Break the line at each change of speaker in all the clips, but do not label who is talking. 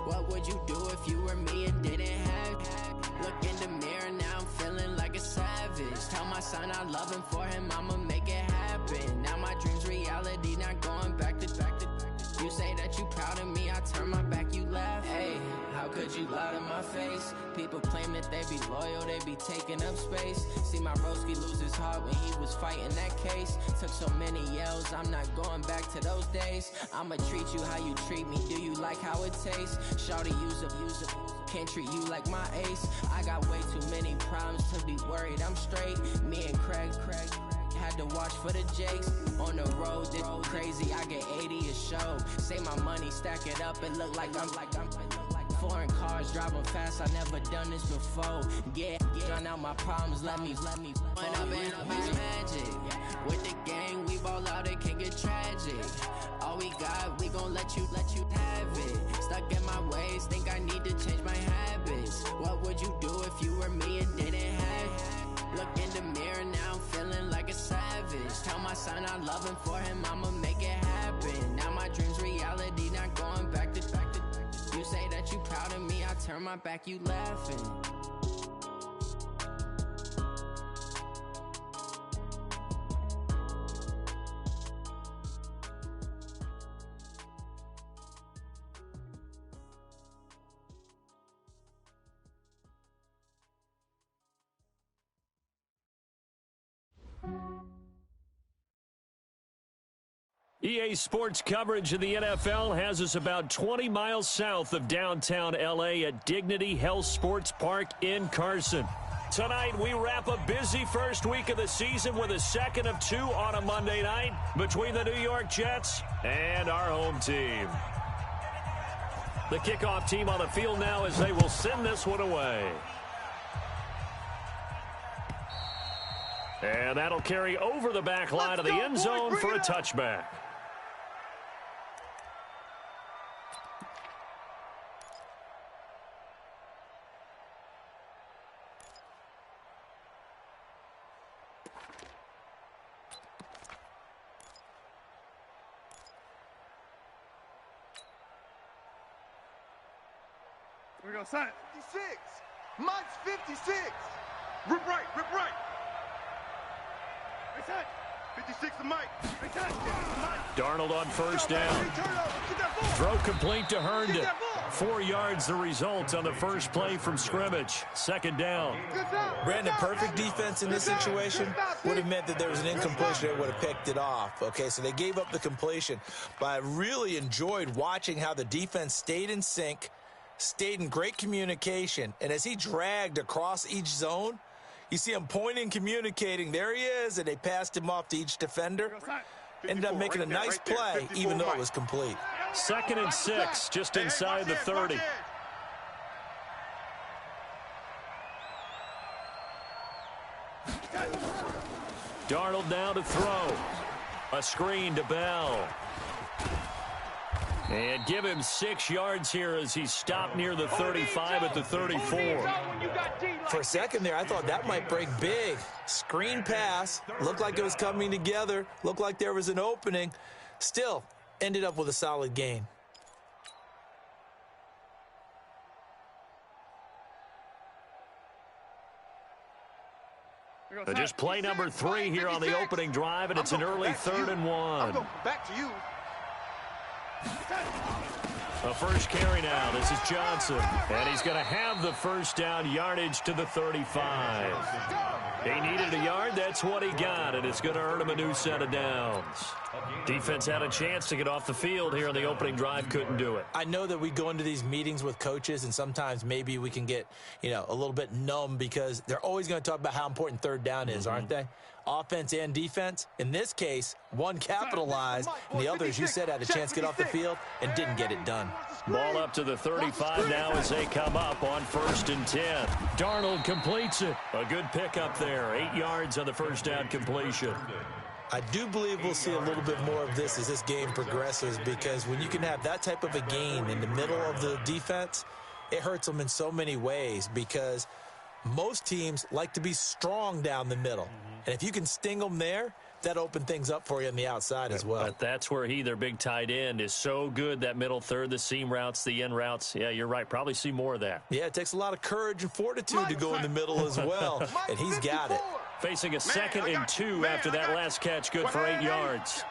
What would you do if you were me and didn't have? Look in the mirror, now I'm feeling like a savage. Tell my son I love him, for him I'ma make it happen. Now my dream's reality, not going back to. You say that you proud of me, I turn my back, you laugh. Hey, how could you lie to my face? People claim that they be loyal, they be taking up space. See my broski lose his heart when he was fighting that case. Took so many yells, I'm not going back to those days. I'ma treat you how you treat me, do you like how it tastes? Shawty, use up, can't treat you like my ace. I got way too many problems to be worried, I'm straight. Me and Craig had to watch for the Jakes. On the road, this crazy, I get 80 a show. Say my money, stack it up, and look like I'm foreign cars, driving fast, I never done this before. Yeah, drown out my problems, let me When up and up is magic. With the gang, we ball out, it can get tragic. All we got, we gon' let you have it. Stuck in my ways, think I need to change my habits. What would you do if you were me and didn't have? Look in the mirror, now I'm feeling like a savage. Tell my son I love him, for him I'ma make it happen. Now my dream's reality, not going back to. You say that you proud of me, I turn my back, you laughing.
EA Sports coverage of the NFL has us about 20 miles south of downtown L.A. at Dignity Health Sports Park in Carson. Tonight, we wrap a busy first week of the season with a second of two on a Monday night between the New York Jets and our home team. The kickoff team on the field now as they will send this one away. And that'll carry over the back line of the end zone for a touchback.
Here we go, son. 56. Mike's 56. Rip right, rip right. 56 to Mike.
Darnold on first down. Throw complete to Herndon. 4 yards the result on the first play from scrimmage. Second down.
Brandon, perfect defense in this situation would have meant that there was an incompletion. They would have picked it off. Okay, so they gave up the completion. But I really enjoyed watching how the defense stayed in sync, stayed in great communication, and as he dragged across each zone, you see him pointing, communicating. There he is, and they passed him off to each defender. Ended up making a nice play, even though it was complete.
2nd and 6, just inside the 30. Darnold now to throw. A screen to Bell. And give him 6 yards here as he stopped near the 35 at the 34.
For a second there, I thought that might break big. Screen pass. Looked like it was coming together. Looked like there was an opening. Still, ended up with a solid gain.
Just play number 3 here on the opening drive, and it's an early 3rd and 1.
I'm going back to you.
A first carry now. This is Johnson. And he's going to have the first down, yardage to the 35. He needed a yard. That's what he got, and it's going to earn him a new set of downs. Defense had a chance to get off the field here on the opening drive. Couldn't do it.
I know that we go into these meetings with coaches, and sometimes maybe we can get, a little bit numb because they're always going to talk about how important third down is, aren't they? Offense and defense. In this case, one capitalized, and the other, as you said, had a chance to get off the field and didn't get it done.
Ball up to the 35 now as they come up on 1st and 10. Darnold completes it. A good pickup there. 8 yards on the first down completion.
I do believe we'll see a little bit more of this as this game progresses, because when you can have that type of a gain in the middle of the defense, it hurts them in so many ways, because most teams like to be strong down the middle. And if you can sting them there, that opened things up for you on the outside as well.
But that's where their big tight end, is so good, that middle third, the seam routes, the in routes. Yeah, you're right. Probably see more of that.
Yeah, it takes a lot of courage and fortitude to go in the middle as well, and he's got it.
Facing a 2nd and 2 after that last catch, good for 8 yards.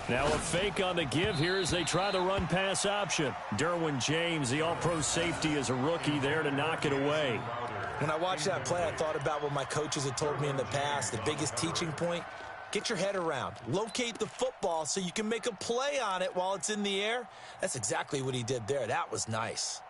Now a fake on the give here as they try the run-pass option. Derwin James, the all-pro safety, is a rookie there to knock it away.
When I watched that play, I thought about what my coaches had told me in the past. The biggest teaching point, get your head around. Locate the football so you can make a play on it while it's in the air. That's exactly what he did there. That was nice.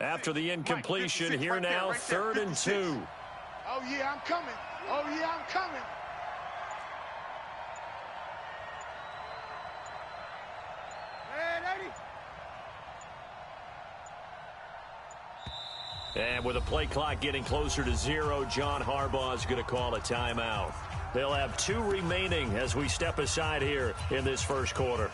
After the incompletion, here now, 3rd and 2.
Oh, yeah, I'm coming. Oh, yeah, I'm coming.
And with the play clock getting closer to 0, John Harbaugh is going to call a timeout. They'll have 2 remaining as we step aside here in this first quarter.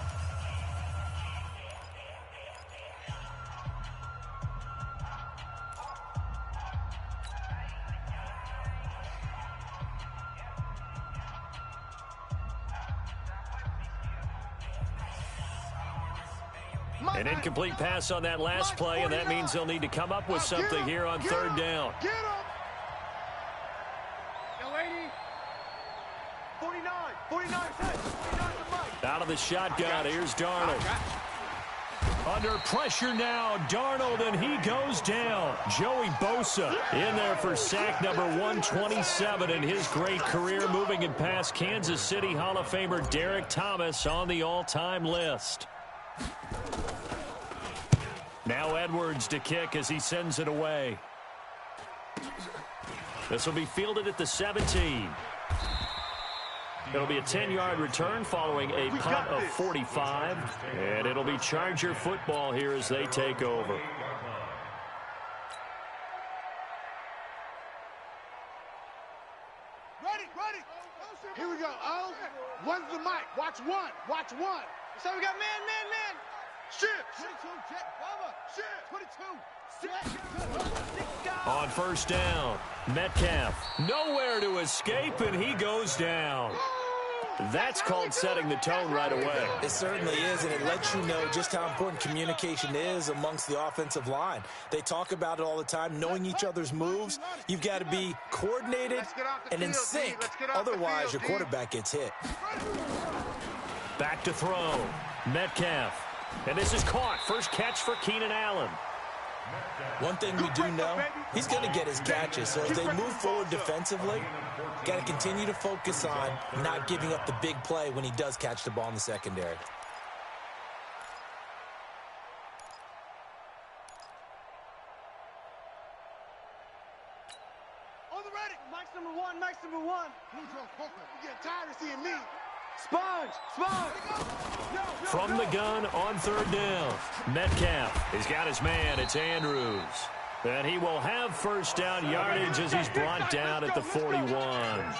An incomplete pass on that last play, and that means they'll need to come up with something here on 3rd down.
Get him! Yo, 80. 49.
Out of the shotgun, here's Darnold. Under pressure now, Darnold, and he goes down. Joey Bosa in there for sack number 127 in his great career, moving it past Kansas City Hall of Famer Derek Thomas on the all-time list. Now Edwards to kick as he sends it away. This will be fielded at the 17. It'll be a 10-yard return following a punt of 45. And it'll be Charger football here as they take over.
Ready. Here we go. Oh, one's the mic. Watch one. So we got man. Shit. 22, jet, bomber. Shit. 22.
On 1st down, Metcalf nowhere to escape, and he goes down. That's called setting the tone right away.
It certainly is, and it lets you know just how important communication is amongst the offensive line. They talk about it all the time, knowing each other's moves. You've got to be coordinated and in sync. Otherwise, your quarterback gets hit.
Back to throw. Metcalf. And this is caught. First catch for Keenan Allen.
One thing we do know, he's going to get his catches. So as they move forward defensively, got to continue to focus on not giving up the big play when he does catch the ball in the secondary.
On the ready. Mike's number one. You get tired of seeing me. Sponge.
From the gun on 3rd down. Metcalf. He's got his man. It's Andrews. And he will have 1st down yardage as he's brought down at the 41.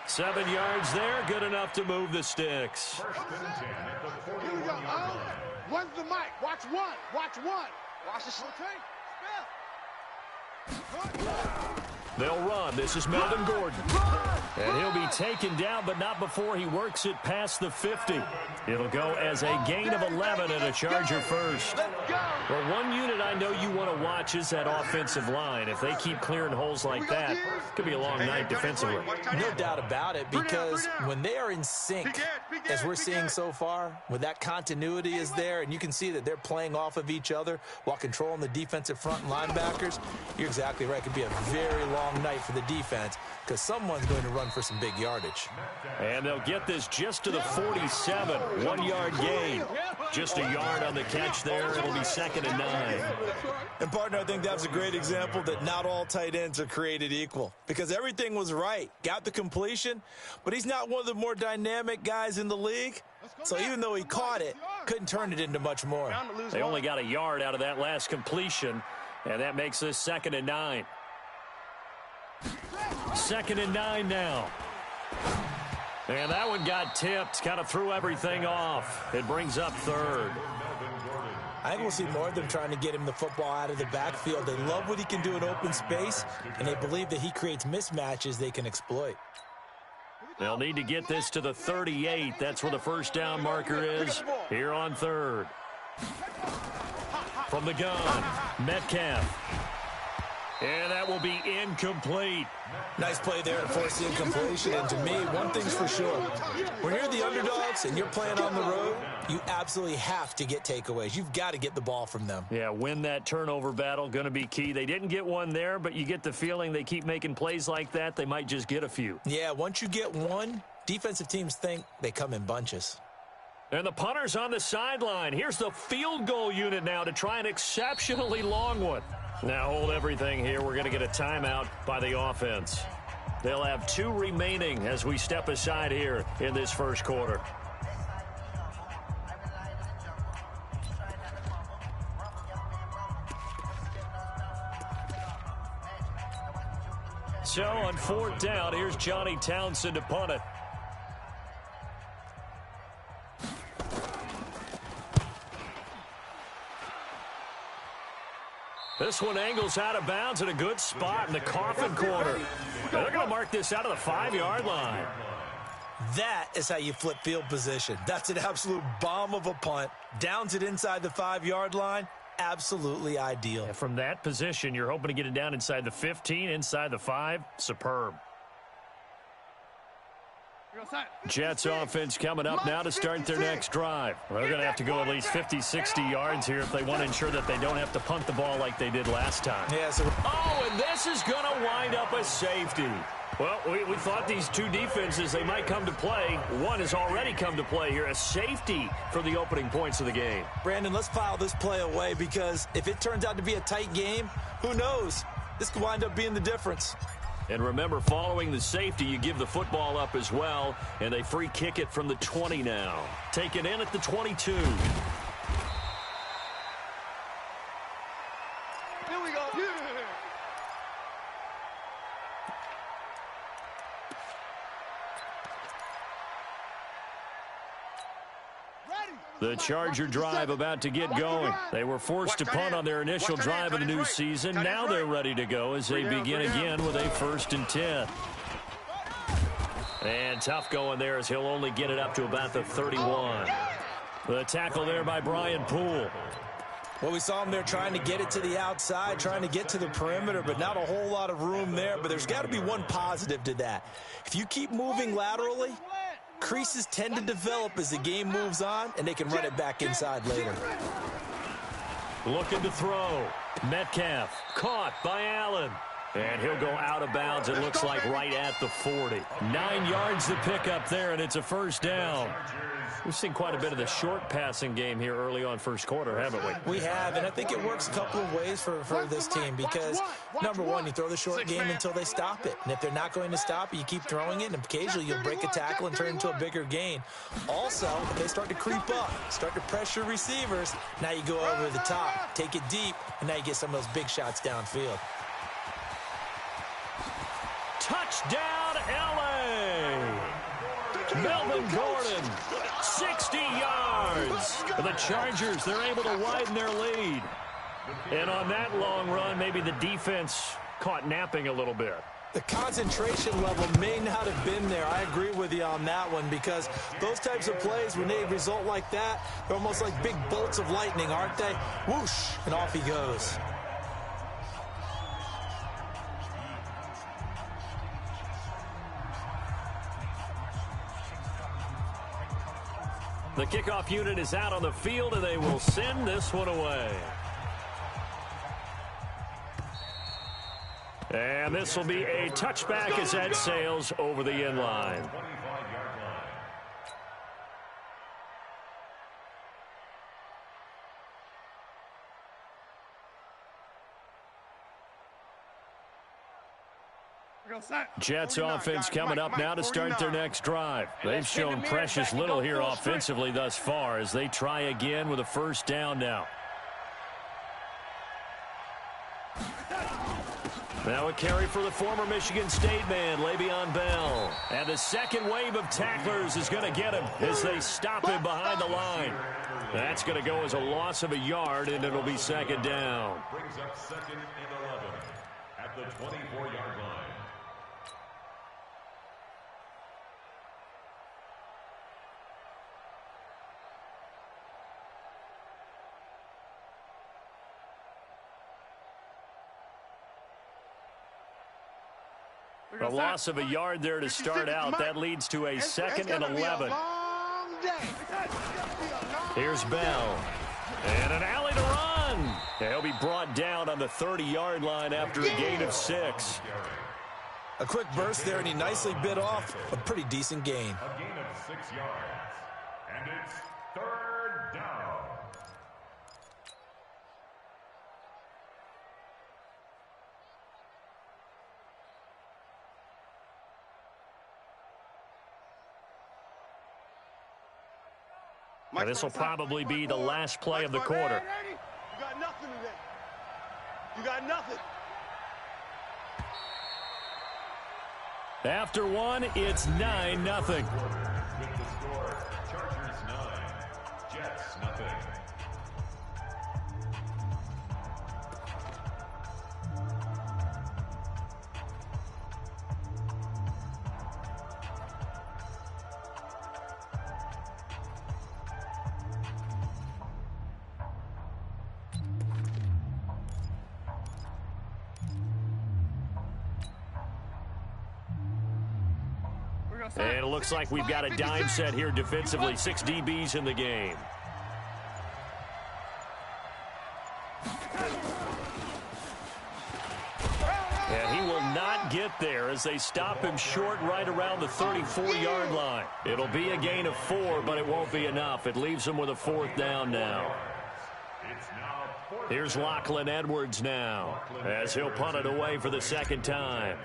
7 yards there. Good enough to move the sticks.
Here we go. Oh, one's the mic. Watch one. Watch the
They'll run. This is Melvin Gordon. And he'll be taken down, but not before he works it past the 50. It'll go as a gain of 11 and a Charger first. Well, one unit I know you want to watch is that offensive line. If they keep clearing holes like that, it could be a long night defensively.
No doubt about it, because when they are in sync, as we're seeing so far, when that continuity is there, and you can see that they're playing off of each other while controlling the defensive front and linebackers, you're exactly right. It could be a very long night for the defense because someone's going to run for some big yardage.
And they'll get this just to the 47. 1-yard gain. Just a yard on the catch there. It'll be 2nd and 9.
And, partner, I think that's a great example that not all tight ends are created equal because everything was right. Got the completion, but he's not one of the more dynamic guys in the league. So even though he caught it, couldn't turn it into much more.
They only got a yard out of that last completion. And that makes this 2nd and 9. 2nd and 9 now. And that one got tipped, kind of threw everything off. It brings up 3rd.
I think we'll see more of them trying to get him the football out of the backfield. They love what he can do in open space, and they believe that he creates mismatches they can exploit.
They'll need to get this to the 38. That's where the first down marker is here on 3rd. From the gun, Metcalf. And that will be incomplete.
Nice play there to force the incompletion. And to me, one thing's for sure. When you're the underdogs and you're playing on the road, you absolutely have to get takeaways. You've got to get the ball from them.
Yeah, win that turnover battle, going to be key. They didn't get one there, but you get the feeling they keep making plays like that, they might just get a few.
Yeah, once you get one, defensive teams think they come in bunches.
And the punter's on the sideline. Here's the field goal unit now to try an exceptionally long one. Now hold everything here. We're going to get a timeout by the offense. They'll have 2 remaining as we step aside here in this first quarter. So on 4th down, here's Johnny Townsend to punt it. This one angles out of bounds at a good spot in the coffin corner. They're going to mark this out of the 5-yard line.
That is how you flip field position. That's an absolute bomb of a punt. Downs it inside the 5-yard line. Absolutely ideal.
And from that position, you're hoping to get it down inside the 15, inside the 5. Superb. Jets offense coming up now to start their next drive. They're going to have to go at least 50, 60 yards here if they want to ensure that they don't have to punt the ball like they did last time.
Yeah, so
and this is going to wind up a safety. Well, we thought these 2 defenses, they might come to play. One has already come to play here, a safety for the opening points of the game.
Brandon, let's file this play away because if it turns out to be a tight game, who knows? This could wind up being the difference.
And remember, following the safety, you give the football up as well, and they free kick it from the 20 now. Taken in at the 22.
Here we go. Yeah.
The Charger drive about to get going. They were forced to punt on their initial drive of the new season. Now they're ready to go as they begin again with a 1st and 10. And tough going there as he'll only get it up to about the 31. The tackle there by Brian Poole.
Well, we saw him there trying to get it to the outside, trying to get to the perimeter, but not a whole lot of room there. But there's got to be one positive to that. If you keep moving laterally, creases tend to develop as the game moves on, and they can run it back inside later.
Looking to throw. Metcalf caught by Allen. And he'll go out of bounds, it looks like right at the 40. 9 yards to pick up there, and it's a 1st down. We've seen quite a bit of the short passing game here early on first quarter, haven't we?
We have, and I think it works a couple of ways for this team because, number one, you throw the short game until they stop it. And if they're not going to stop it, you keep throwing it, and occasionally you'll break a tackle and turn it into a bigger gain. Also, if they start to creep up, start to pressure receivers, now you go over the top, take it deep, and now you get some of those big shots downfield.
Touchdown, L.A.! Melvin Gordon, 60 yards. The Chargers, they're able to widen their lead. And on that long run, maybe the defense caught napping a little bit.
The concentration level may not have been there. I agree with you on that one because those types of plays, when they result like that, they're almost like big bolts of lightning, aren't they? Whoosh, and off he goes.
The kickoff unit is out on the field, and they will send this one away. And this will be a touchback as that sails over the end line. Jets offense coming up now to start their next drive. They've shown precious little here offensively thus far as they try again with a 1st down now. Now a carry for the former Michigan State man, Le'Veon Bell. And the second wave of tacklers is going to get him as they stop him behind the line. That's going to go as a loss of a yard, and it'll be second down.
Brings up second and 11 at the 24-yard line.
A loss of a yard there to start out. That leads to a second and 11. Here's Bell. And an alley to run. He'll be brought down on the 30-yard line after a gain of 6.
A quick burst there, and he nicely bit off a pretty decent gain.
A gain of 6 yards. And it's third down.
Now, this will probably be the last play of the quarter.
You got nothing today. You got nothing.
After one, it's 9-0.
With the score, Chargers 9, Jets nothing.
And it looks like we've got a dime set here defensively. 6 DBs in the game. And he will not get there as they stop him short right around the 34-yard line. It'll be a gain of 4, but it won't be enough. It leaves him with a 4th down now. Here's Lachlan Edwards now as he'll punt it away for the second time.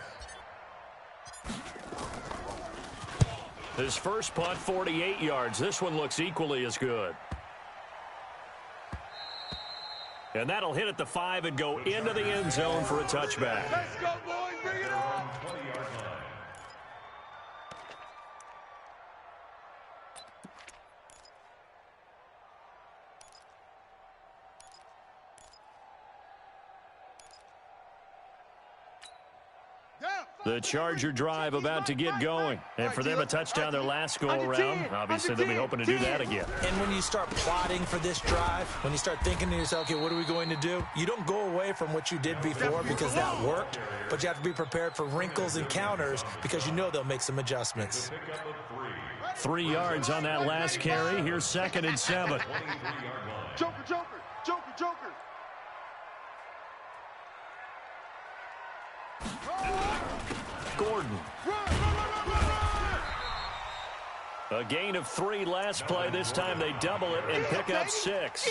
His first punt, 48 yards. This one looks equally as good. And that'll hit at the 5 and go into the end zone for a touchback.
Let's go, boys. Bring it on.
20-yard line.
The Charger drive about to get going. And for them, a touchdown their last go-around. Obviously, they'll be hoping to do that again.
And when you start plotting for this drive, when you start thinking to yourself, okay, what are we going to do? You don't go away from what you did before because that worked, but you have to be prepared for wrinkles and counters because you know they'll make some adjustments.
3 yards on that last carry. Here's 2nd and 7.
Joker, Joker, Joker, Joker.
Gordon. A gain of 3 last play. This time they double it and pick up 6.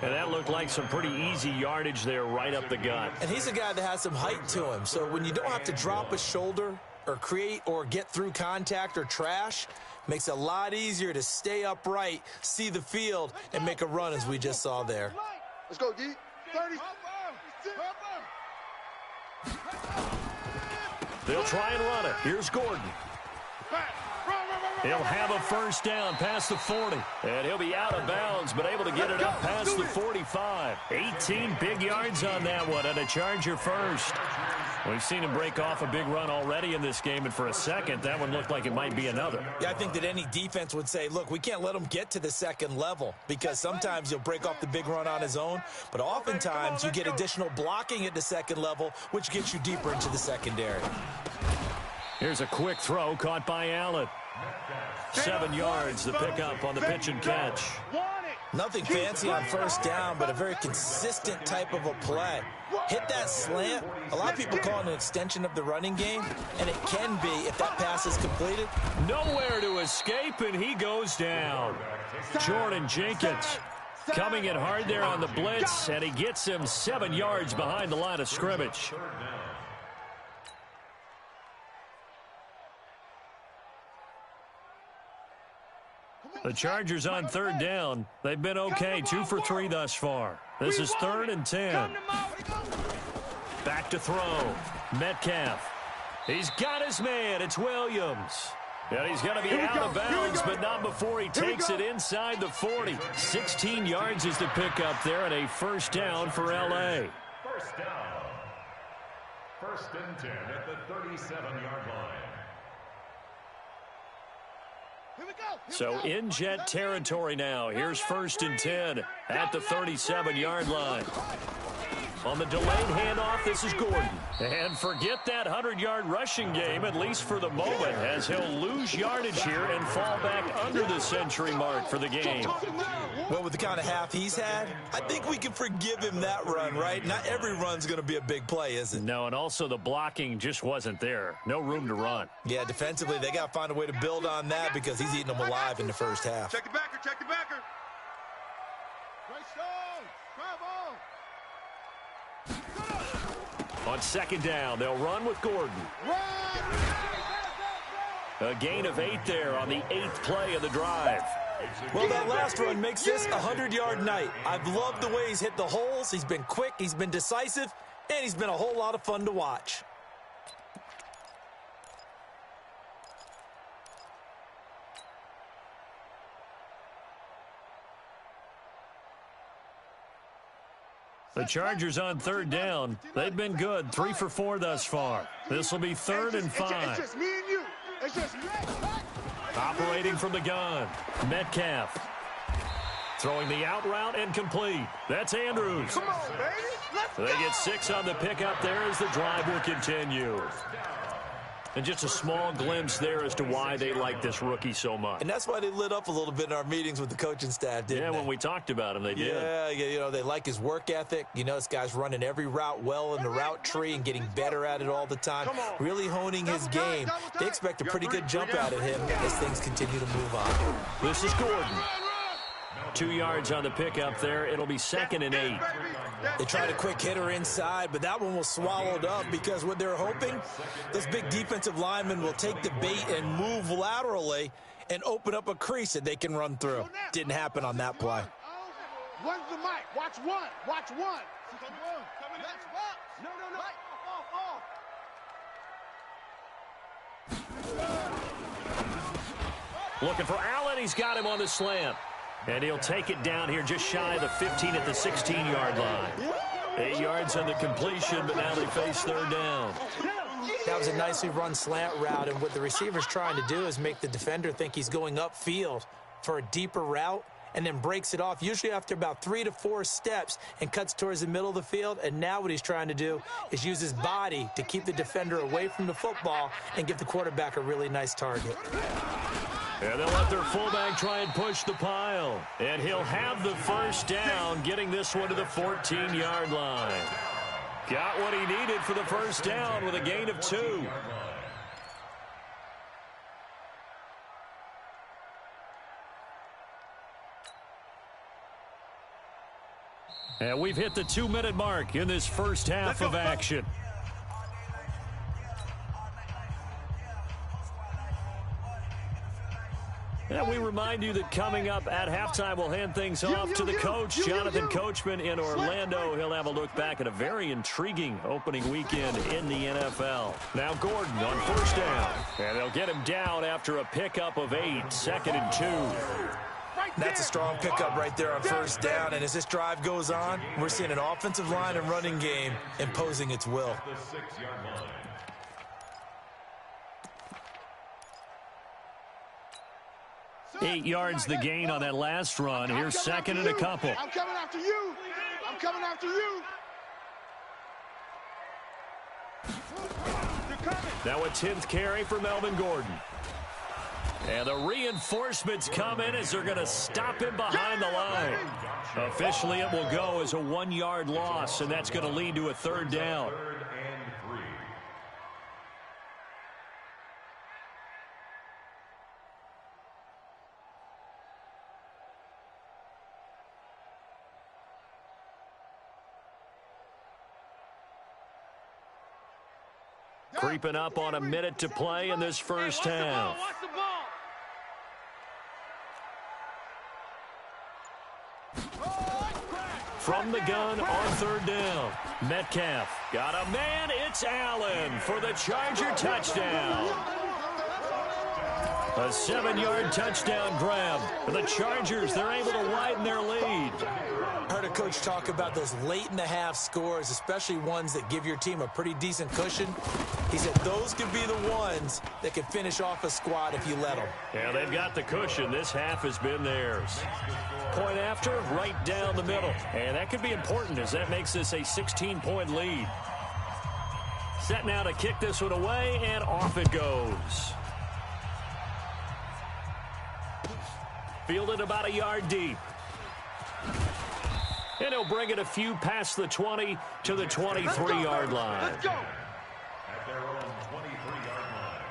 And that looked like some pretty easy yardage there right up the gut.
And he's a guy that has some height to him. So when you don't have to drop a shoulder or create or get through contact or trash, makes it a lot easier to stay upright, see the field, and make a run as we just saw there.
Let's go, D. 30.
They'll try and run it. Here's Gordon. He'll have a first down past the 40. And he'll be out of bounds, but able to get it up past the 45. 18 big yards on that one, and a Charger first. We've seen him break off a big run already in this game, and for a second, that one looked like it might be another.
Yeah, I think that any defense would say, look, we can't let him get to the second level because sometimes he'll break off the big run on his own, but oftentimes you get additional blocking at the second level, which gets you deeper into the secondary.
Here's a quick throw caught by Allen. 7 yards, the pickup on the pitch and catch.
Nothing fancy on first down, but a very consistent type of a play. Hit that slant. A lot of people call it an extension of the running game, and it can be if that pass is completed.
Nowhere to escape, and he goes down. Jordan Jenkins coming in hard there on the blitz, and he gets him 7 yards behind the line of scrimmage. The Chargers on third down. They've been okay, 2 for 3 thus far. This is 3rd and 10. Back to throw. Metcalf. He's got his man. It's Williams. And he's going to be out of bounds, but not before he takes it inside the 40. 16 yards is the pickup there, and a first down for L.A.
First down. First and 10 at the 37-yard line.
So in Jet territory now. Here's first and 10 at the 37-yard line. On the delayed handoff, this is Gordon. And forget that 100-yard rushing game, at least for the moment, as he'll lose yardage here and fall back under the century mark for the game.
Well, with the kind of half he's had, I think we can forgive him that run, right? Not every run's going to be a big play, is it?
No, and also the blocking just wasn't there. No room to run.
Yeah, defensively, they got to find a way to build on that because he's eating them alive in the first half.
Check the backer, check the backer. Great stone. Bravo.
On second down, they'll run with Gordon. A gain of 8 there on the 8th play of the drive.
Well, that last run makes this a 100-yard night. I've loved the way he's hit the holes. He's been quick, he's been decisive, and he's been a whole lot of fun to watch.
The Chargers on third down. They've been good, 3 for 4 thus far. This will be 3rd and 5.
It's just me and you. It's just me.
Operating from the gun, Metcalf. Throwing the out route and complete. That's Andrews.
Come on, baby. Let's
They get 6 on the pickup there as the drive will continue. And just a small glimpse there as to why they like this rookie so much.
And that's why they lit up a little bit in our meetings with the coaching staff, didn't they?
Yeah, when we talked about him, they did.
Yeah, you know, they like his work ethic. You know, this guy's running every route well in the route tree and getting better at it all the time. Really honing his game. They expect a pretty good jump out of him as things continue to move on.
This is Gordon. 2 yards on the pickup there. It'll be 2nd and 8.
They tried a quick hitter inside, but that one was swallowed up because what they're hoping, those big defensive linemen will take the bait and move laterally and open up a crease that they can run through. Didn't happen on that play.
One's the mic. Watch one. Watch one. No.
Looking for Allen. He's got him on the slant. And he'll take it down here just shy of the 15 at the 16-yard line. 8 yards on the completion, but now they face 3rd down.
That was a nicely run slant route, and what the receiver's trying to do is make the defender think he's going upfield for a deeper route and then breaks it off, usually after about 3 to 4 steps, and cuts towards the middle of the field. And now what he's trying to do is use his body to keep the defender away from the football and give the quarterback a really nice target.
And they'll let their fullback try and push the pile. And he'll have the first down, getting this one to the 14-yard line. Got what he needed for the first down with a gain of 2. And we've hit the 2-minute mark in this first half of action. And we remind you that coming up at halftime, we'll hand things off to the coach, Jonathan Coachman in Orlando. He'll have a look back at a very intriguing opening weekend in the NFL. Now Gordon on first down. And they'll get him down after a pickup of 8, 2nd and 2.
That's a strong pickup right there on first down. And as this drive goes on, we're seeing an offensive line and running game imposing its will.
8 yards the gain on that last run. Here's 2nd and a couple.
I'm coming after you. I'm coming after you.
Now a 10th carry for Melvin Gordon. And the reinforcements come in as they're going to stop him behind the line. Officially, it will go as a 1-yard loss, and that's going to lead to a 3rd down. Creeping up on a minute to play in this first half. from the gun on third down. Metcalf got a man. It's Allen for the Charger touchdown. A 7-yard touchdown grab. The Chargers, they're able to widen their lead.
I heard a coach talk about those late-in-the-half scores, especially ones that give your team a pretty decent cushion. He said those could be the ones that could finish off a squad if you let them.
Yeah, they've got the cushion. This half has been theirs. Point after, right down the middle. And that could be important as that makes this a 16-point lead. Set now to kick this one away, and off it goes. Fielded about a yard deep. And he'll bring it a few past the 20 to the 23-yard line.
Let's go.
At their own 23-yard line.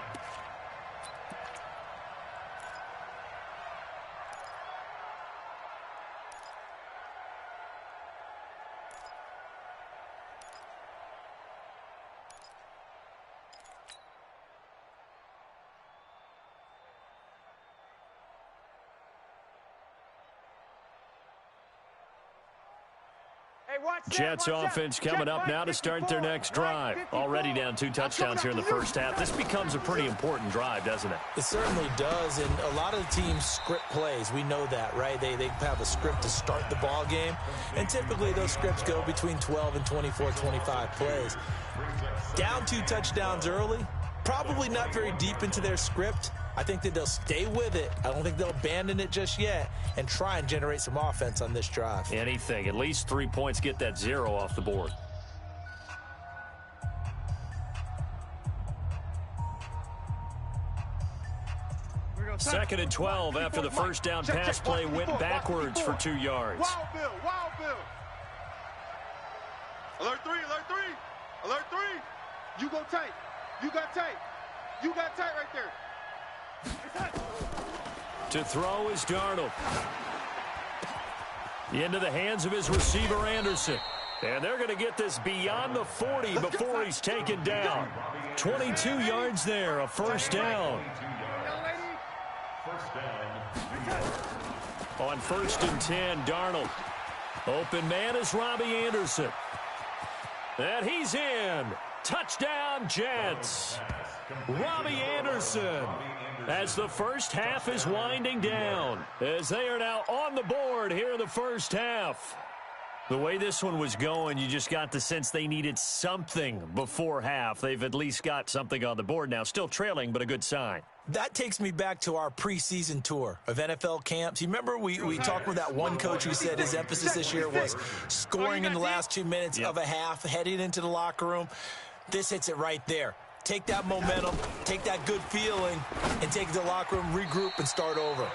Jets offense coming up now to start their next drive. Already down 2 touchdowns here in the first half. This becomes a pretty important drive, doesn't it?
It certainly does, and a lot of the teams script plays. We know that, right? They have a script to start the ball game, and typically those scripts go between 12 and 24, 25 plays. Down 2 touchdowns early, probably not very deep into their script. I think that they'll stay with it. I don't think they'll abandon it just yet and try and generate some offense on this drive.
Anything. At least 3 points, get that 0 off the board. Second and 12 after the first down pass play went backwards for 2 yards.
Wild Bill, Wild Bill. Alert 3, alert 3, alert 3. You go tight. You got tight. You got tight right there.
To throw is Darnold. Into the hands of his receiver, Anderson. And they're going to get this beyond the 40 before he's taken down. 22 yards there, a first down. On 1st and 10, Darnold. Open man is Robbie Anderson. And he's in. Touchdown, Jets. Robbie Anderson. As the first half is winding down, as they are now on the board here in the first half. The way this one was going, you just got the sense they needed something before half. They've at least got something on the board now. Still trailing, but a good sign.
That takes me back to our preseason tour of NFL camps. You remember we talked with that one coach who said his emphasis this year was scoring in the last 2 minutes of a half, heading into the locker room. This hits it right there. Take that momentum, take that good feeling, and take the locker room, regroup, and start over.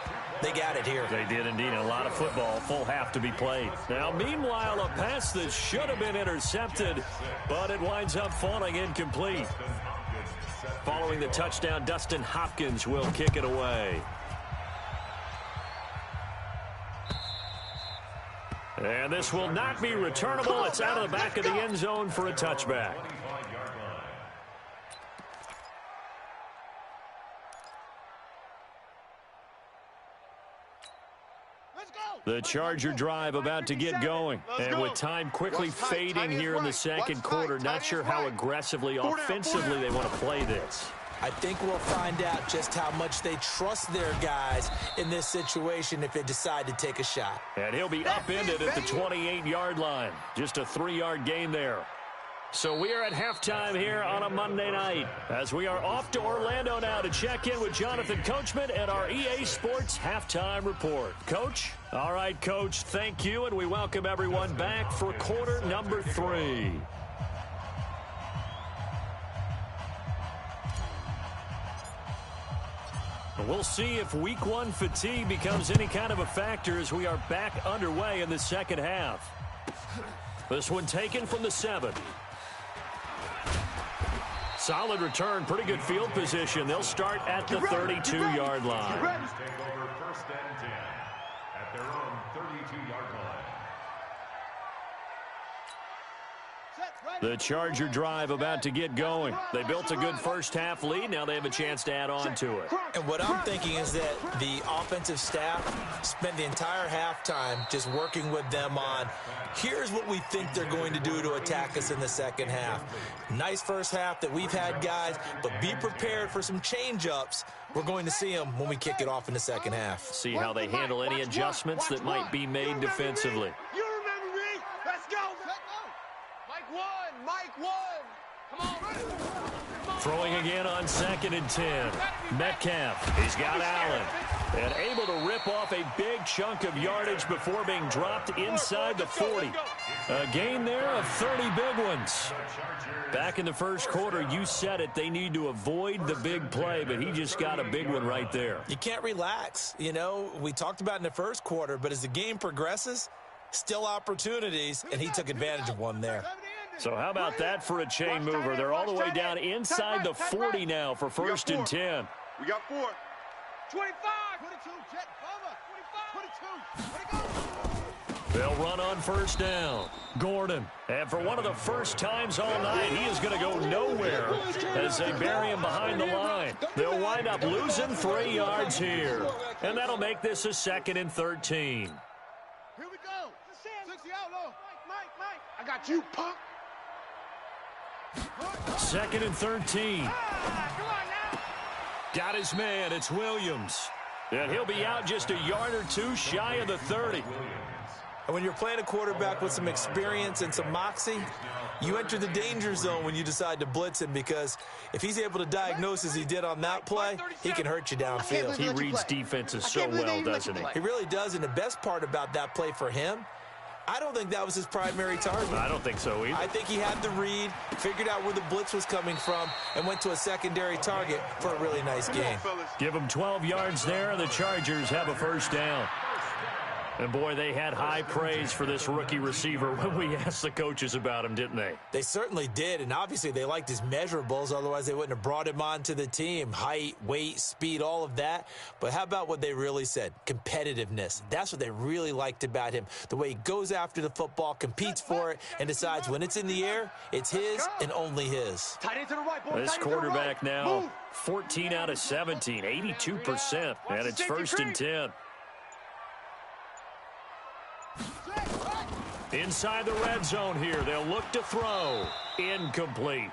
They got it here.
They did indeed. A lot of football, full half to be played. Now, meanwhile, a pass that should have been intercepted, but it winds up falling incomplete. Following the touchdown, Dustin Hopkins will kick it away. And this will not be returnable. It's out of the back of the end zone for a touchback. The Charger drive about to get going. And with time quickly fading here in the second quarter, not sure how aggressively, offensively they want to play this.
I think we'll find out just how much they trust their guys in this situation if they decide to take a shot.
And he'll be upended at the 28-yard line. Just a 3-yard gain there. So we are at halftime here on a Monday night as we are off to Orlando now to check in with Jonathan Coachman and our EA Sports Halftime Report. Coach? All right, Coach, thank you, and we welcome everyone back for quarter number 3. We'll see if week 1 fatigue becomes any kind of a factor as we are back underway in the second half. This one taken from the 7. Solid return, pretty good field position. They'll start at the 32-yard line.
Take over 1st and 10 at their own 32-yard line.
The Charger drive about to get going. They built a good first-half lead. Now they have a chance to add on to it.
And what I'm thinking is that the offensive staff spent the entire halftime just working with them on, here's what we think they're going to do to attack us in the second half. Nice first half that we've had, guys, but be prepared for some change-ups. We're going to see them when we kick it off in the second half.
See how they handle any adjustments that might be made defensively.
You remember me? Let's go. Mike one. Come on.
Throwing again on 2nd and 10. Metcalf, he's got Allen. And able to rip off a big chunk of yardage before being dropped inside the 40. A gain there of 30 big ones. Back in the first quarter, you said it, they need to avoid the big play, but he just got a big one right there.
You can't relax. You know, we talked about in the first quarter, but as the game progresses, still opportunities, and he took advantage of one there.
So how about that for a chain mover? They're all the way down inside the 40 now for 1st and 10.
We got 4. 25. 22. Jet. 25. 22.
They'll run on 1st down. Gordon. And for one of the first times all night, he is going to go nowhere as they bury him behind the line. They'll wind up losing 3 yards here. And that'll make this a 2nd and 13.
Here we go. 60 out low. Mike. I got you, punk.
2nd and 13. Got his man. It's Williams. And he'll be out just a yard or 2 shy of the 30.
And when you're playing a quarterback with some experience and some moxie, you enter the danger zone when you decide to blitz him, because if he's able to diagnose as he did on that play, he can hurt you downfield.
He reads defenses so well, doesn't he?
He really does, and the best part about that play for him, I don't think that was his primary target.
I don't think so either.
I think he had the read, figured out where the blitz was coming from, and went to a secondary target for a really nice game.
Give him 12 yards there, and the Chargers have a 1st down. And, boy, they had high praise for this rookie receiver when we asked the coaches about him, didn't they?
They certainly did, and obviously they liked his measurables. Otherwise, they wouldn't have brought him onto the team. Height, weight, speed, all of that. But how about what they really said? Competitiveness. That's what they really liked about him. The way he goes after the football, competes for it, and decides when it's in the air, it's his and only his.
This quarterback now, 14 out of 17, 82%, and it's 1st and 10. Inside the red zone here. They'll look to throw. Incomplete.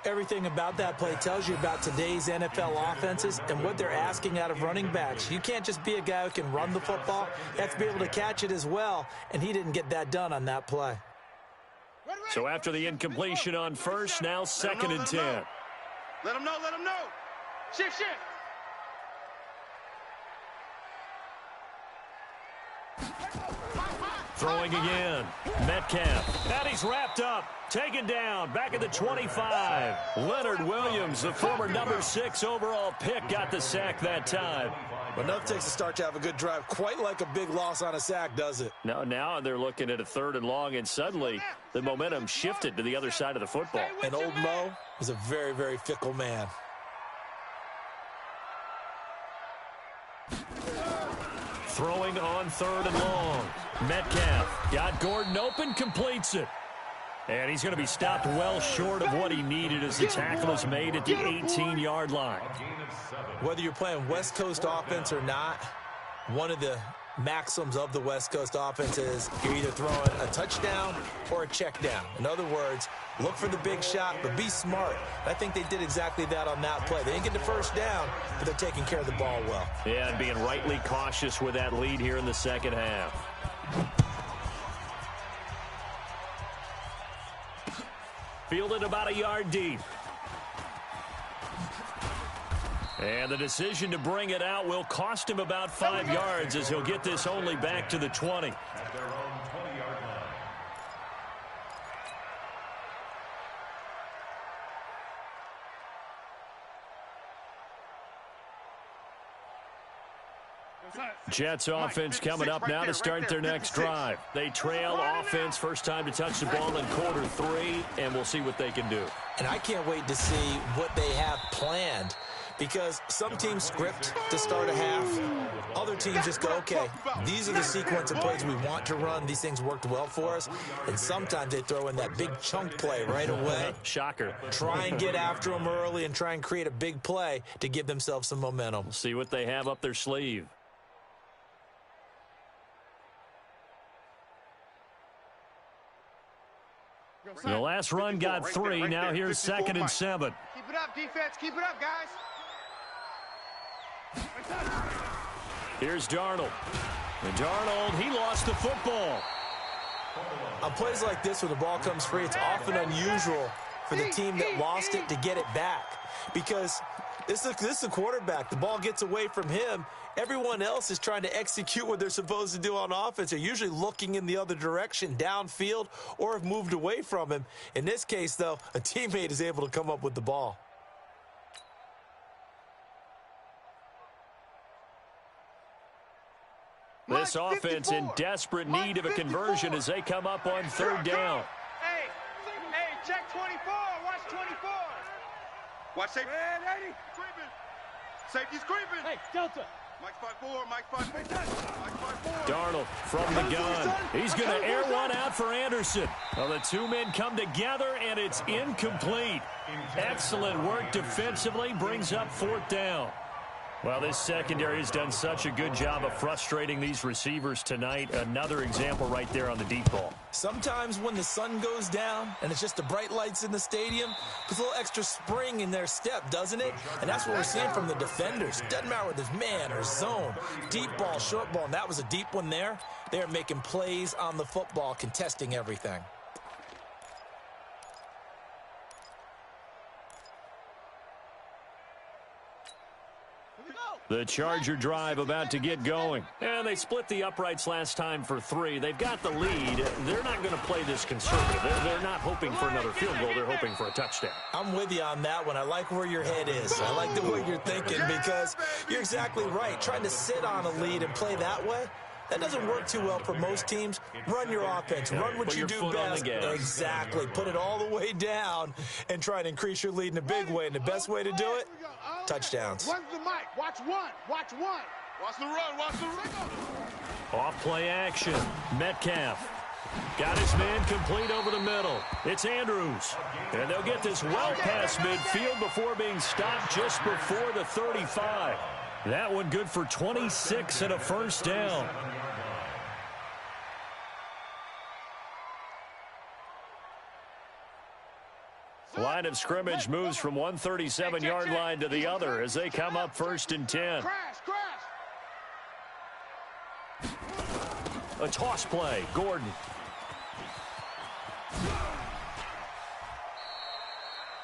Everything about that play tells you about today's NFL offenses and what they're asking out of running backs. You can't just be a guy who can run the football. You have to be able to catch it as well, and he didn't get that done on that play.
So after the incompletion on 1st, now 2nd and 10.
Let him know. Shift.
Throwing again. Metcalf. And he's wrapped up. Taken down. Back at the 25. Leonard Williams, the former number 6 overall pick, got the sack that time.
But enough takes a start to have a good drive. Quite like a big loss on a sack, does it?
Now they're looking at a 3rd and long, and suddenly the momentum shifted to the other side of the football.
And old Mo is a very, very fickle man.
Throwing on 3rd and long. Metcalf got Gordon open, completes it. And he's going to be stopped well short of what he needed as the tackle is made at the 18-yard line.
Whether you're playing West Coast offense or not, one of the maxims of the West Coast offense is you're either throwing a touchdown or a check down. In other words, look for the big shot, but be smart. I think they did exactly that on that play. They didn't get the 1st down, but they're taking care of the ball well.
Yeah, and being rightly cautious with that lead here in the second half. Fielded about a yard deep. And the decision to bring it out will cost him about 5 yards as he'll get this only back to the 20.
At their own 20-yard line.
Jets offense coming up now to start their next drive. They trail offense, first time to touch the ball in quarter 3, and we'll see what they can do.
And I can't wait to see what they have planned, because some teams script to start a half. Other teams just go, okay, these are the sequence of plays we want to run. These things worked well for us. And sometimes they throw in that big chunk play right away.
Shocker.
Try and get after them early and try and create a big play to give themselves some momentum.
We'll see what they have up their sleeve. The last run got 3. Now here's 2nd and 7.
Keep it up, defense. Keep it up, guys.
Here's Darnold. And Darnold, he lost the football.
On plays like this, when the ball comes free, it's often unusual for the team that lost it to get it back. Because this is a quarterback. The ball gets away from him. Everyone else is trying to execute what they're supposed to do on offense. They're usually looking in the other direction, downfield, or have moved away from him. In this case, though, a teammate is able to come up with the ball.
This offense in desperate need of a conversion as they come up on 3rd down.
Hey, check 24. Watch 24. Watch safety. Eddie. Creeping. Safety's creeping. Hey, Delta. Mike's 5-4. Mike's 5-4.
Darnold from the gun. He's going to air one out for Anderson. Well, the two men come together, and it's incomplete. Excellent work defensively. Brings up 4th down. Well, this secondary has done such a good job of frustrating these receivers tonight. Another example right there on the deep ball.
Sometimes when the sun goes down and it's just the bright lights in the stadium, puts a little extra spring in their step, doesn't it? And that's what we're seeing from the defenders. Doesn't matter whether it's man or zone, deep ball, short ball, and that was a deep one there. They're making plays on the football, contesting everything.
The Charger drive about to get going. And they split the uprights last time for 3. They've got the lead. They're not going to play this conservative. They're not hoping for another field goal. They're hoping for a touchdown.
I'm with you on that one. I like where your head is. I like the way you're thinking because you're exactly right. Trying to sit on a lead and play that way, that doesn't work too well for most teams. Run your offense. Run what you do best. Exactly. Put it all the way down and try and increase your lead in a big way. And the best way to do it, touchdowns.
When's the mic? Watch one. Watch one. Watch the run. Watch the run.
Off play action. Metcalf. Got his man complete over the middle. It's Andrews. And they'll get this well past midfield before being stopped just before the 35. That one good for 26 and a 1st down. Line of scrimmage moves from one 37-yard line to the other as they come up 1st and 10. A toss play. Gordon.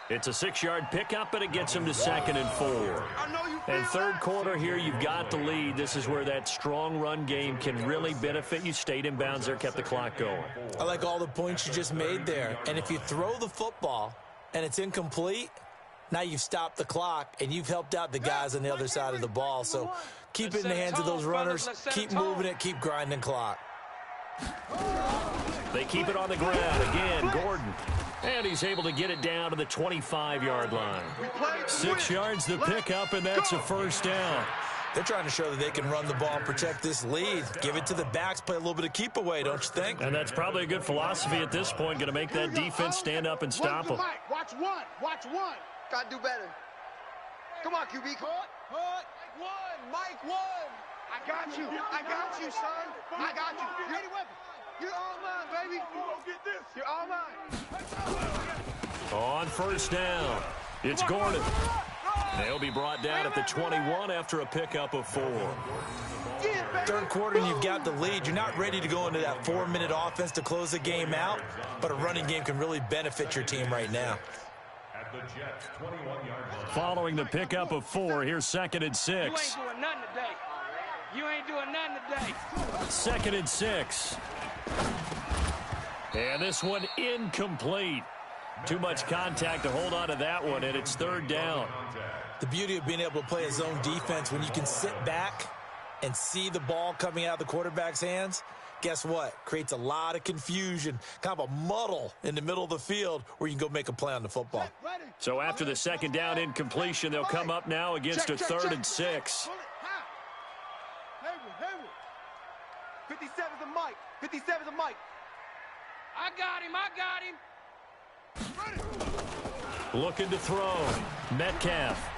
It's a 6-yard pickup, but it gets him to 2nd and 4. And 3rd quarter here, you've got the lead. This is where that strong run game can really benefit you. Stayed in bounds there, kept the clock going.
I like all the points you just made there. And if you throw the football and it's incomplete, now you've stopped the clock and you've helped out the guys on the other side of the ball. So keep it in the hands of those runners. Keep moving it. Keep grinding clock.
They keep it on the ground. Again, Gordon. And he's able to get it down to the 25-yard line. 6 yards the pickup, and that's a 1st down.
They're trying to show that they can run the ball and protect this lead. Give it to the backs, play a little bit of keep away, don't you think?
And that's probably a good philosophy at this point, going to make that defense stand up and stop them.
Watch one. Watch one. Got to do better. Come on, QB. Mike one. I got you. I got you, son. I got you. Ready weapon. You're all mine, baby. You're all mine.
On 1st down, it's Gordon. They'll be brought down at the 21 after a pickup of 4.
3rd quarter, and you've got the lead. You're not ready to go into that 4-minute offense to close the game out, but a running game can really benefit your team right now.
Following the pickup of 4, here's 2nd and 6.
You ain't doing nothing today. You ain't doing nothing today.
2nd and 6. And this one incomplete. Too much contact to hold on to that one, and it's 3rd down.
The beauty of being able to play a zone defense when you can sit back and see the ball coming out of the quarterback's hands, guess what? Creates a lot of confusion, kind of a muddle in the middle of the field where you can go make a play on the football.
So after the second down incompletion, they'll come up now against a 3rd and 6.
Hayward. 57's a Mike. 57's a Mike. I got him.
Looking to throw. Metcalf.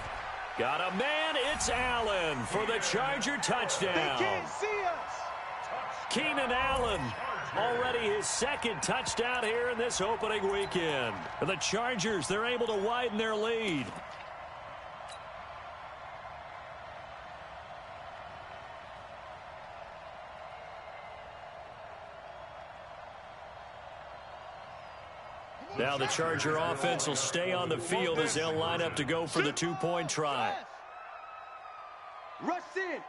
Got a man. It's Allen for the Charger touchdown.
They can't see us.
Keenan Allen, already his 2nd touchdown here in this opening weekend. The Chargers, they're able to widen their lead. Now the Charger offense will stay on the field as they'll line up to go for the 2-point try.
Rush in.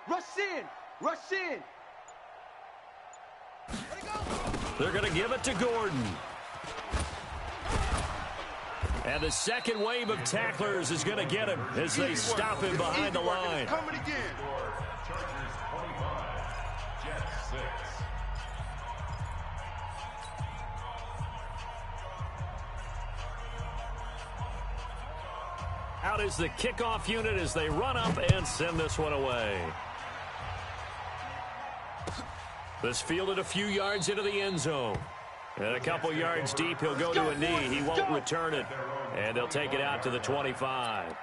They're going to give it to Gordon. And the second wave of tacklers is going to get him as they stop him behind the line.
Coming again.
Chargers 25, Jets 6.
Out is the kickoff unit as they run up and send this one away. This fielded a few yards into the end zone. And a couple yards deep, he'll go to a knee. He won't return it. And they'll take it out to the 25.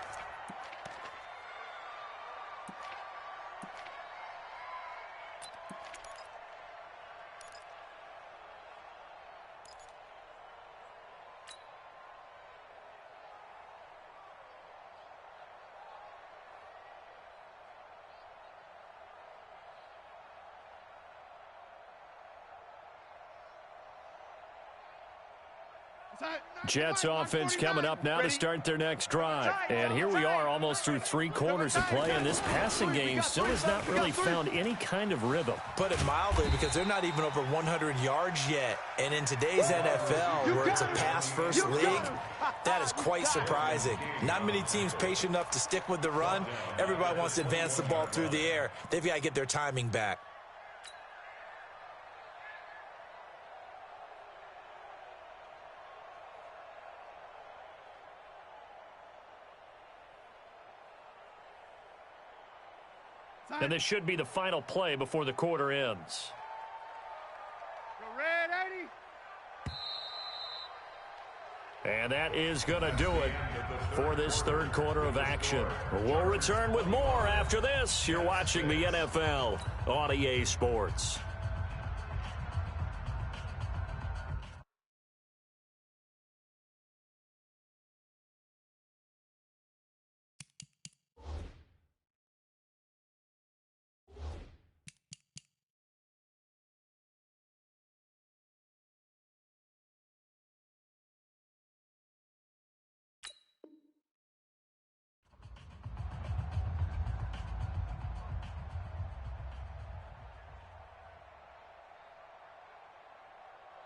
Jets offense coming up now to start their next drive. And here we are almost through 3 quarters of play, and this passing game still has not really found any kind of rhythm.
Put it mildly, because they're not even over 100 yards yet. And in today's NFL, where it's a pass-first league, that is quite surprising. Not many teams patient enough to stick with the run. Everybody wants to advance the ball through the air. They've got to get their timing back.
And this should be the final play before the quarter ends.
Red 80.
And that is going to do it for this 3rd quarter of action. We'll return with more after this. You're watching the NFL on EA Sports.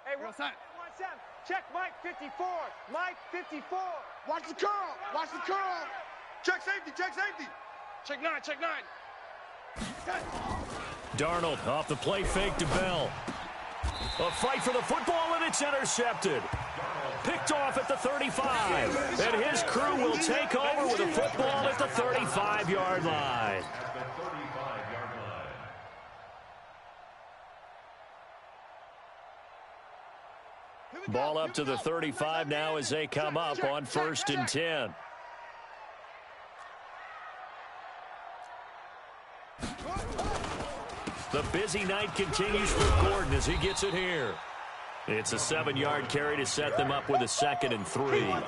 Hey, what's that? Check Mike 54. Mike 54. Watch the curl. Check safety. Check 9.
Darnold off the play fake to Bell. A fight for the football, and it's intercepted. Picked off at the 35. And his crew will take over with a football at the 35-yard line. Ball up to the 35 now as they come up on 1st and 10. The busy night continues for Gordon as he gets it here. It's a 7-yard carry to set them up with a 2nd and 3.
Well,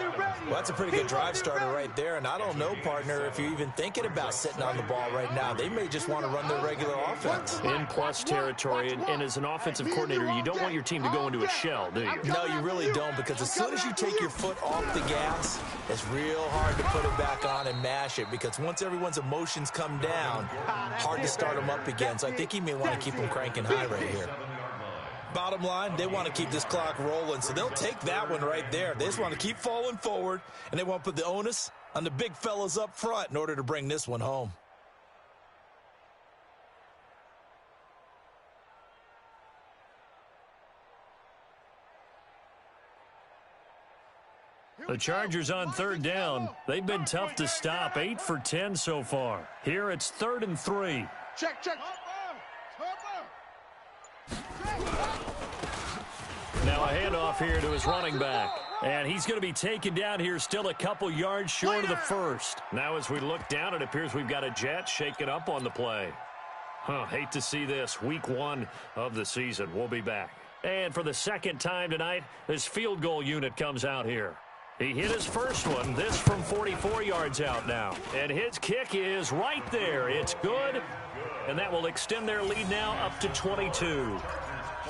that's a pretty good drive starter right there. And I don't know, partner, if you're even thinking about sitting on the ball right now. They may just want to run their regular offense.
In plus territory, and as an offensive coordinator, you don't want your team to go into a shell, do you?
No, you really don't, because as soon as you take your foot off the gas, it's real hard to put it back on and mash it, because once everyone's emotions come down, hard to start them up again. So I think he may want to keep them cranking high right here. Bottom line, they want to keep this clock rolling, so they'll take that one right there. They just want to keep falling forward, and they want to put the onus on the big fellas up front in order to bring this one home.
The Chargers on third down. They've been tough to stop. 8 for 10 so far. Here it's 3rd and 3.
Check.
Now a handoff here to his running back. And he's going to be taken down here still a couple yards short of the first. Now as we look down, it appears we've got a Jet shaking up on the play. Hate to see this. Week 1 of the season. We'll be back. And for the second time tonight, this field goal unit comes out here. He hit his first one, this from 44 yards out now. And his kick is right there. It's good, and that will extend their lead now up to 22.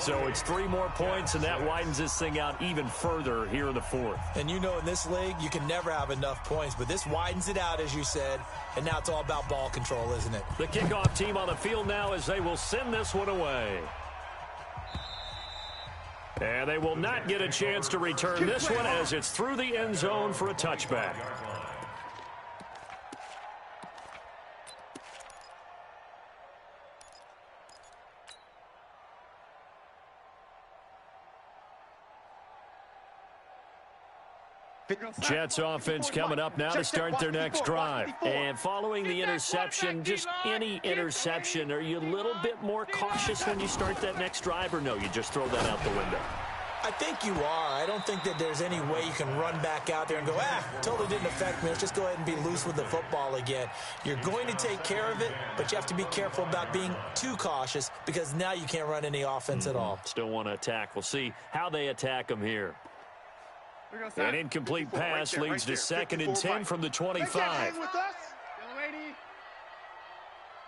So it's 3 more points, and that widens this thing out even further here in the 4th.
And you know in this league, you can never have enough points, but this widens it out, as you said, and now it's all about ball control, isn't it?
The kickoff team on the field now as they will send this one away. And they will not get a chance to return this one as it's through the end zone for a touchback. Jets offense coming up now to start their next drive. And following the interception, just any interception, are you a little bit more cautious when you start that next drive, or no, you just throw that out the window?
I think you are. I don't think that there's any way you can run back out there and go, totally didn't affect me. Let's just go ahead and be loose with the football again. You're going to take care of it, but you have to be careful about being too cautious because now you can't run any offense at all.
Still want to attack. We'll see how they attack them here. An incomplete pass leads to 2nd and 10 from the 25.
Hang with us.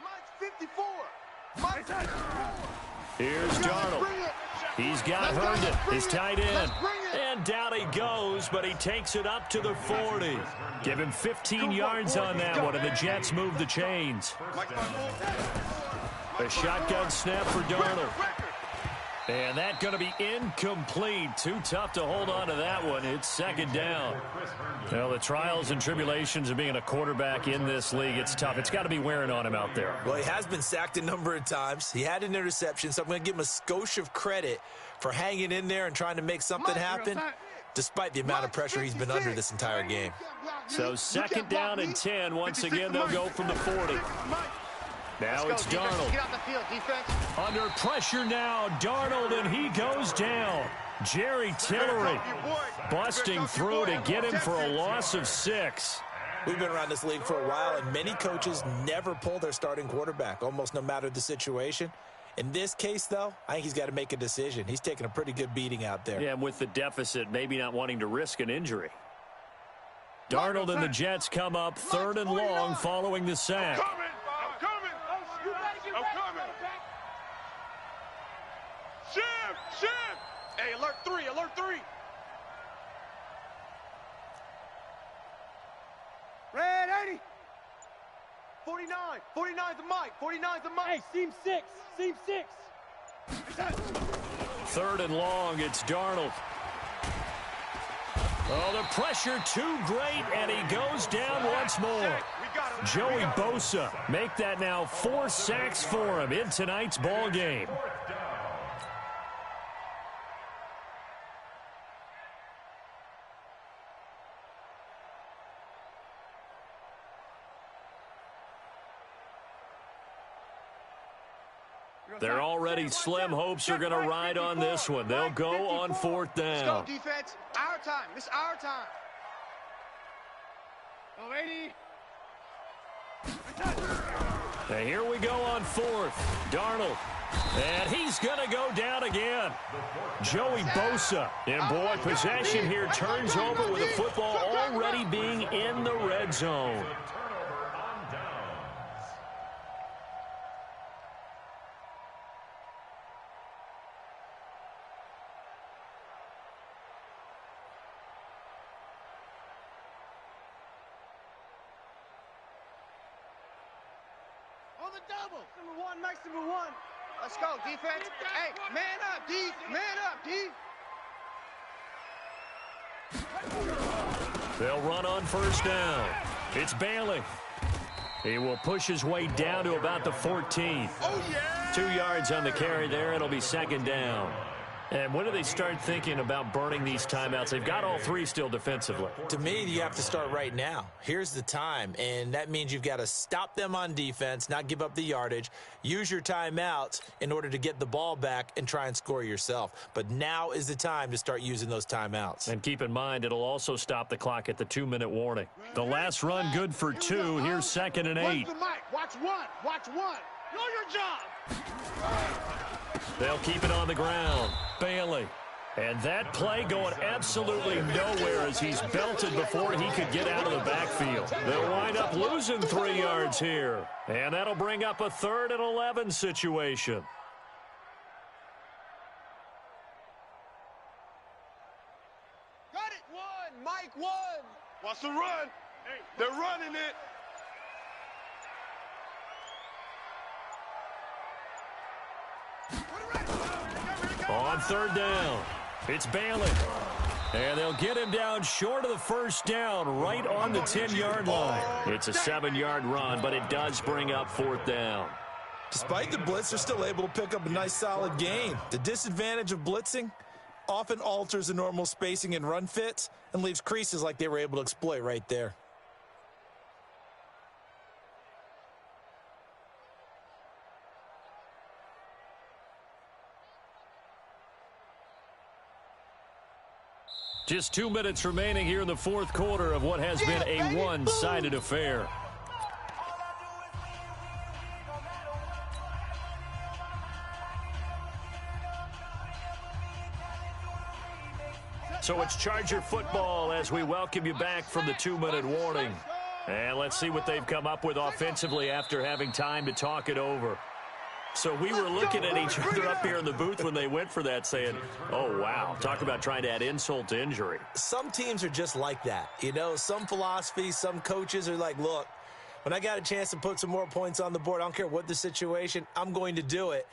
Mine's 54.
Here's Darnold. He's got Herndon, his tight end. And down he goes, but he takes it up to the 40. Give him 15 yards on that one, and the Jets move the chains. A shotgun snap for Darnold. And that's going to be incomplete. Too tough to hold on to that one. It's 2nd down. Well, the trials and tribulations of being a quarterback in this league, it's tough. It's got to be wearing on him out there.
Well, he has been sacked a number of times. He had an interception, so I'm going to give him a skosh of credit for hanging in there and trying to make something happen, despite the amount of pressure he's been under this entire game.
So 2nd down and 10. Once again, they'll go from the 40. Now it's Darnold.
Get out the field, defense.
Under pressure now, Darnold, and he goes down. Jerry Tillery busting through to get him for a loss of 6.
We've been around this league for a while, and many coaches never pull their starting quarterback, almost no matter the situation. In this case, though, I think he's got to make a decision. He's taking a pretty good beating out there.
Yeah, and with the deficit, maybe not wanting to risk an injury. Darnold and the Jets come up 3rd and long following the sack.
Shim! Hey, alert 3. 49's the mic. 49's the mic.
Hey, seam 6.
3rd and long, it's Darnold. Oh, the pressure too great, and he goes down once more. Joey Bosa make that now 4 sacks for him in tonight's ball game. They're already slim hopes are going to ride on this one. They'll go on 4th down.
Let's go, defense. Our time. It's our time. Oh, 80.
And here we go on 4th. Darnold. And he's going to go down again. Joey Bosa. And boy, possession here turns over with the football already being in the red zone.
On the double. Number 1, Max number 1. Let's go, defense. Hey, man up, D. Man up, D.
They'll run on 1st down. It's Bailey. He will push his way down to about the 14.
Oh, yeah.
2 yards on the carry there. It'll be 2nd down. And when do they start thinking about burning these timeouts? They've got all three still defensively.
To me, you have to start right now. Here's the time, and that means you've got to stop them on defense, not give up the yardage, use your timeouts in order to get the ball back and try and score yourself. But now is the time to start using those timeouts.
And keep in mind, it'll also stop the clock at the 2-minute warning. The last run good for 2. Here's 2nd and 8.
What's the mic? Watch one. Watch one. Know your job.
They'll keep it on the ground. Bailey. And that play going absolutely nowhere as he's belted before he could get out of the backfield. They'll wind up losing 3 yards here. And that'll bring up a 3rd and 11 situation.
Got it. One. Mike, one. Watch the run. They're running it.
On 3rd down, it's Bailey. And they'll get him down short of the 1st down, right on the 10-yard line. It's a 7-yard run, but it does bring up 4th down.
Despite the blitz, they're still able to pick up a nice, solid gain. The disadvantage of blitzing often alters the normal spacing and run fits and leaves creases like they were able to exploit right there.
Just 2 minutes remaining here in the 4th quarter of what has been a one-sided affair. So it's Charger football as we welcome you back from the 2-minute warning. And let's see what they've come up with offensively after having time to talk it over. So we were looking at each other up here in the booth when they went for that saying, oh, wow, talk about trying to add insult to injury.
Some teams are just like that. You know, some philosophies, some coaches are like, look, when I got a chance to put some more points on the board, I don't care what the situation, I'm going to do it.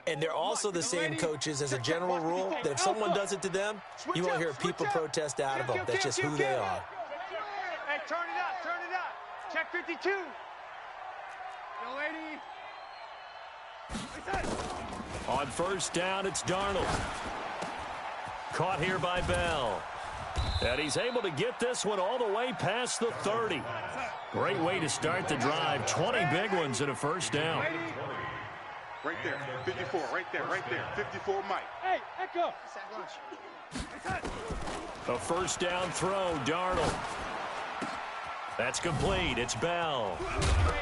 And they're also the same coaches as a general rule that if someone does it to them, you won't hear people protest out of them. That's just who they are.
Hey, turn it up, turn it up. Check 52. Yo, lady.
On 1st down, it's Darnold. Caught here by Bell. And he's able to get this one all the way past the 30. Great way to start the drive. 20 big ones in a 1st down.
Right there, 54, right there, 54 Mike. Hey, Echo.
A 1st down throw, Darnold. That's complete. It's Bell.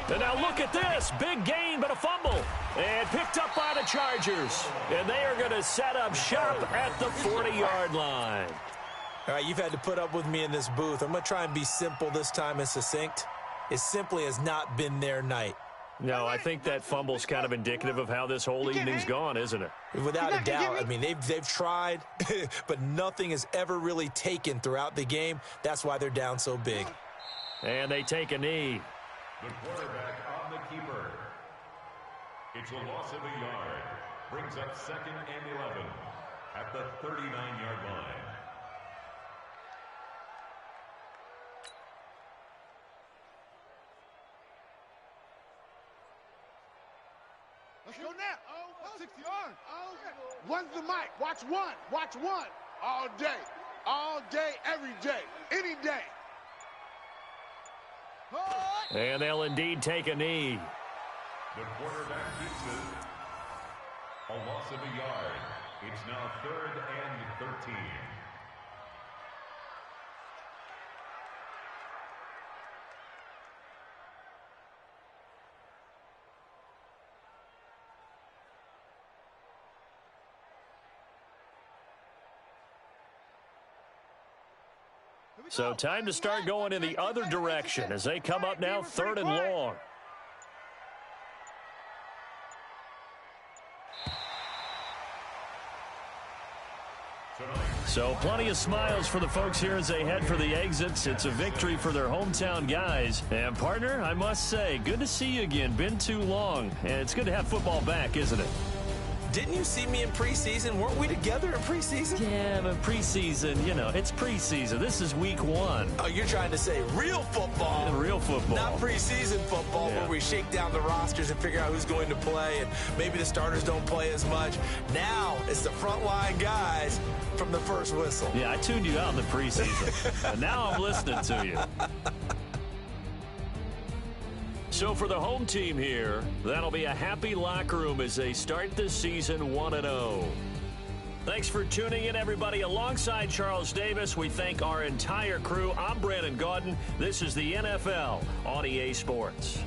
And now look at this. Big gain, but a fumble. And picked up by the Chargers. And they are going to set up shop at the 40-yard line.
All right, you've had to put up with me in this booth. I'm going to try and be simple this time and succinct. It simply has not been their night.
No, I think that fumble's kind of indicative of how this whole evening's gone, isn't it?
Without a doubt. I mean, they've tried, but nothing has ever really taken throughout the game. That's why they're down so big.
And they take a knee.
The quarterback on the keeper. It's a loss of a yard. Brings up 2nd and 11 at the 39-yard line.
Let's go now. Oh, 60 yards. Oh, one's the mic. Watch one. Watch one. All day, every day, any day.
And they'll indeed take a knee.
The quarterback keeps it. A loss of a yard. It's now 3rd and 13.
So time to start going in the other direction as they come up now 3rd and long. So plenty of smiles for the folks here as they head for the exits. It's a victory for their hometown guys. And partner, I must say, good to see you again. Been too long. And it's good to have football back, isn't it?
Didn't you see me in preseason? Weren't we together in preseason?
Yeah, but preseason, you know, it's preseason. This is week 1.
Oh, you're trying to say real football.
Yeah, real football.
Not preseason football where we shake down the rosters and figure out who's going to play, and maybe the starters don't play as much. Now it's the frontline guys from the first whistle.
Yeah, I tuned you out in the preseason. And now I'm listening to you. So for the home team here, that'll be a happy locker room as they start the season 1-0. Thanks for tuning in, everybody. Alongside Charles Davis, we thank our entire crew. I'm Brandon Gaudin. This is the NFL on EA Sports.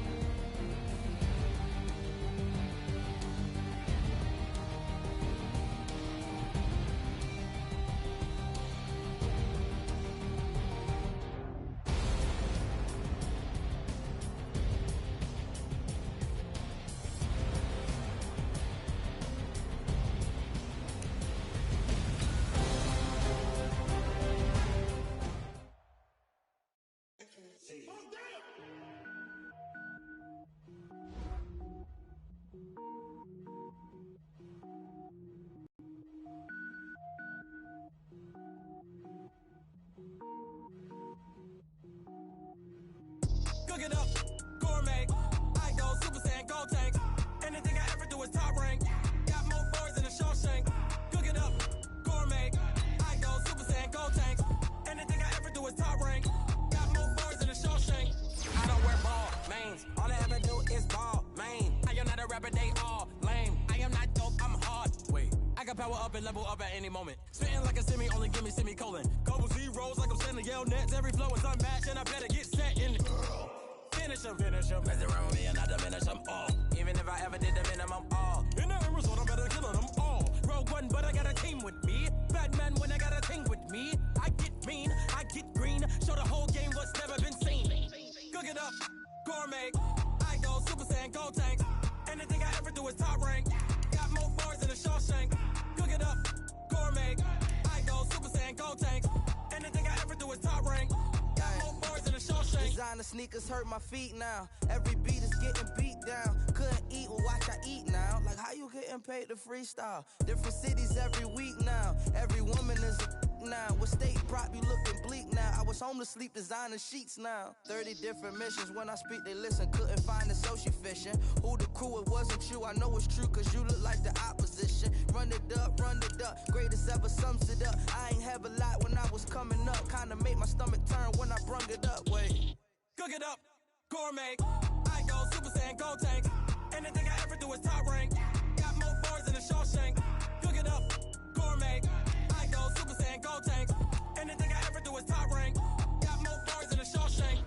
Cook it up, gourmet. I go Super Saiyan, gold tank. Anything I ever do is top rank. Got more boys than a Shawshank. Cook it up, gourmet. I go Super Saiyan, gold tank. Anything I ever do is top rank. Got more boys than a Shawshank. I don't wear ball mains. All I ever do is ball main. I am not a rapper, they all lame. I am not dope, I'm hard. Wait, I got power up and level up at any moment. Spitting like a semi, only give me semicolon. Couple zeros like I'm sending yell nets. Every flow is unmatched and I better get set in. Finish them, mess around with me and I diminish them all. Even if I ever did the minimum all. In the end result, I'm better killing them all. Rogue One, but I got a team with me. Batman when I got a thing with me. I get mean, I get green. Show the whole game what's never been seen. Cook it up, gourmet. I go Super Saiyan, gold tank. Anything I ever do is top rank. Got more boys than a Shawshank. Cook it up, gourmet. I go Super Saiyan, gold tank. Anything I ever do is top rank.
Designer sneakers hurt my feet now. Every beat is getting beat down. Couldn't eat, well watch I eat now. Like how you getting paid to freestyle? Different cities every week now. Every woman is a now. With state prop you looking bleak now. I was home to sleep designer sheets now. 30 different missions. When I speak they listen. Couldn't find it so she fishing. Who the crew, it wasn't you. I know it's true cause you look like the opposition. Run it up, greatest ever sums it up. I ain't have a lot when I was coming up. Kinda made my stomach turn when I brung it up. Wait.
Cook it up, gourmet. I go Super Saiyan, gold tank. Anything I ever do is top rank. Got more boys than a Shawshank. Cook it up, gourmet. I go Super Saiyan, gold tank. Anything I ever do is top rank. Got more boys than a Shawshank.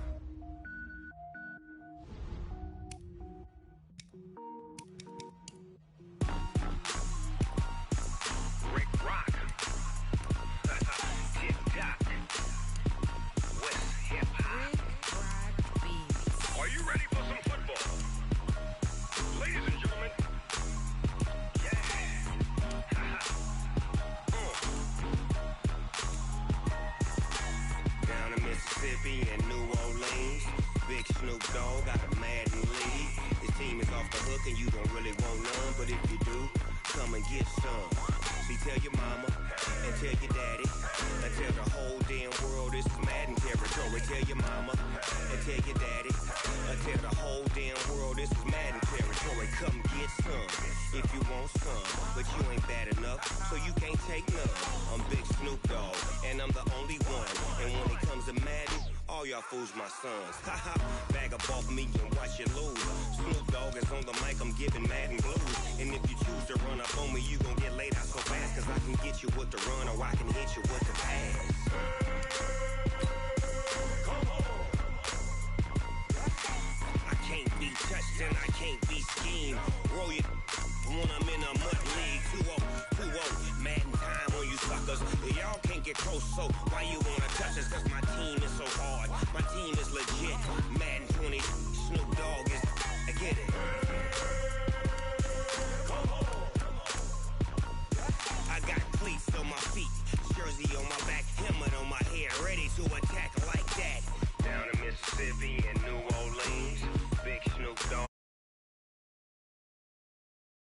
Rick Rock. Tick-tock. West hip-hop. Are you ready for some football? Ladies and gentlemen, yeah. Down in Mississippi and New Orleans, Big Snoop Dogg got a Madden league. His team is off the hook and you don't really want none, but if you do, come and get some. See, tell your mama and tell your daddy and tell the whole damn world this is Madden territory. Tell your mama and tell your daddy and tell the whole damn world this is Madden territory. Come get some if you want some, but you ain't bad enough, so you can't take none. I'm Big Snoop Dogg and I'm the only one. And when it comes to Madden, all y'all fools my sons. Haha, bag up off me and watch you lose. Snoop Dogg is on the mic, I'm giving Madden blues. And if you choose to run up on me, you gon' get laid out so fast, cause I can get you with the run or I can hit you with the pass. Come on. I can't be touched and I can't be schemed. Roll you when I'm in a mud league. 2-0, Madden time on you suckers. Y'all can't get close, so why you wanna touch us? Cause my team is so hard. My team is legit.